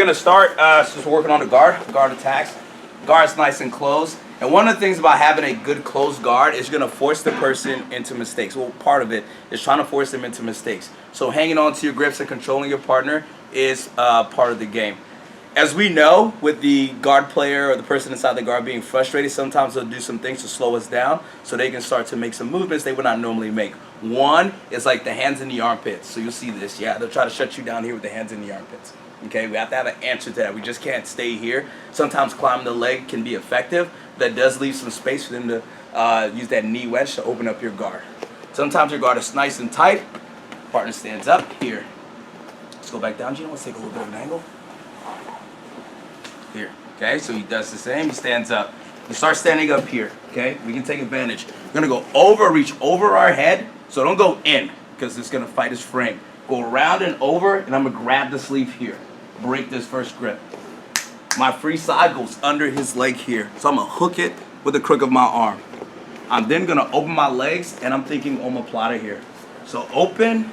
going to start just working on the guard attacks. Guard's nice and closed. And one of the things about having a good closed guard is you're going to force the person into mistakes. Well, part of it is trying to force them into mistakes. So hanging on to your grips and controlling your partner is part of the game. As we know, with the guard player or the person inside the guard being frustrated, sometimes they'll do some things to slow us down so they can start to make some movements they would not normally make. One is like the hands in the armpits. So you'll see this. Yeah, they'll try to shut you down here with the hands in the armpits. Okay, we have to have an answer to that. We just can't stay here. Sometimes climbing the leg can be effective. That does leave some space for them to use that knee wedge to open up your guard. Sometimes your guard is nice and tight. Partner stands up here. Let's go back down, Gino. Let's take a little bit of an angle. Here, okay, so he does the same. He stands up. You start standing up here, okay? We can take advantage. We're gonna go over, reach over our head. So don't go in, because it's gonna fight his frame. Go around and over, and I'm gonna grab the sleeve here. Break this first grip. My free side goes under his leg here. So I'm gonna hook it with the crook of my arm. I'm then gonna open my legs, and I'm thinking OMOPLATA here. So open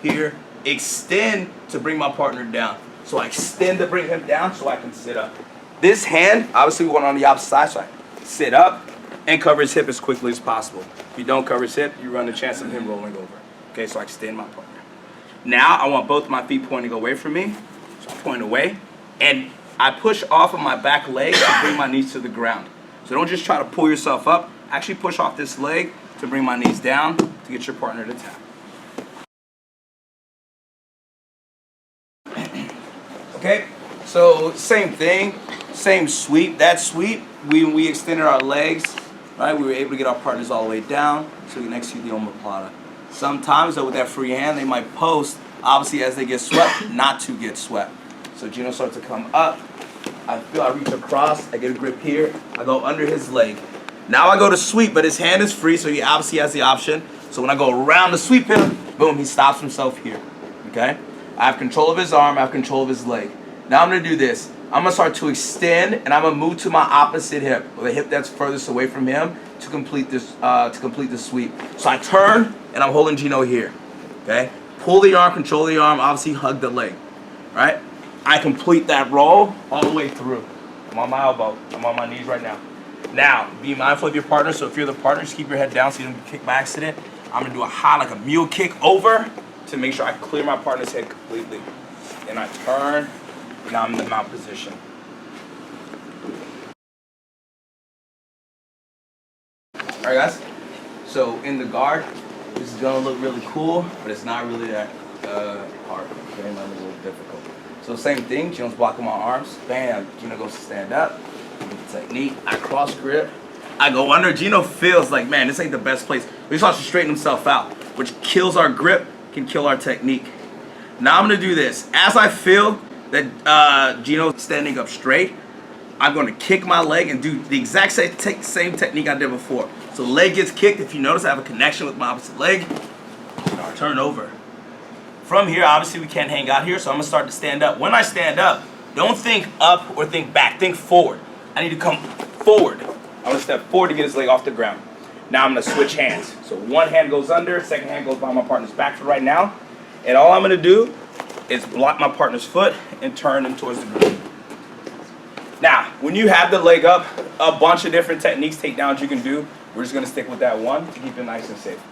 here, extend to bring my partner down. So I extend to bring him down so I can sit up. This hand, obviously we want on the opposite side, so I sit up and cover his hip as quickly as possible. If you don't cover his hip, you run the chance of him rolling over. Okay, so I extend my partner. Now I want both my feet pointing away from me. So I point away, and I push off of my back leg to bring my knees to the ground. So don't just try to pull yourself up. Actually push off this leg to bring my knees down to get your partner to tap. Okay, so same thing, same sweep. That sweep, we extended our legs, right? We were able to get our partners all the way down, so we can execute the OMOPLATA. Sometimes, though, with that free hand, they might post, obviously, as they get swept, not to get swept. So Gino starts to come up. I feel I reach across, I get a grip here, I go under his leg. Now I go to sweep, but his hand is free, so he obviously has the option. So when I go around to sweep him, boom, he stops himself here, okay? I have control of his arm, I have control of his leg. Now I'm gonna do this. I'm gonna start to extend, and I'm gonna move to my opposite hip, or the hip that's furthest away from him, to complete this the sweep. So I turn, and I'm holding Gino here, okay? Pull the arm, control the arm, obviously hug the leg, right? I complete that roll all the way through. I'm on my elbow, I'm on my knees right now. Now, be mindful of your partner, so if you're the partner, just keep your head down so you don't get kicked by accident. I'm gonna do a high, like a mule kick over, to make sure I clear my partner's head completely. And I turn, and now I'm in the mount position. Alright guys, so in the guard, this is gonna look really cool, but it's not really that hard. Okay, not a little difficult. So same thing, Gino's blocking my arms, bam, Gino goes to stand up, technique, I cross grip, I go under. Gino feels like, man, this ain't the best place. He starts to straighten himself out, which kills our grip, can kill our technique. Now I'm gonna do this. As I feel that Gino's standing up straight, I'm gonna kick my leg and do the exact same technique I did before. So leg gets kicked. If you notice, I have a connection with my opposite leg. I'll turn over. From here, obviously we can't hang out here, so I'm gonna start to stand up. When I stand up, don't think up or think back, think forward. I need to come forward. I'm gonna step forward to get his leg off the ground. Now I'm gonna switch hands. So one hand goes under, second hand goes by my partner's back for right now. And all I'm gonna do is block my partner's foot and turn him towards the ground. Now, when you have the leg up, a bunch of different techniques, takedowns you can do. We're just gonna stick with that one to keep it nice and safe.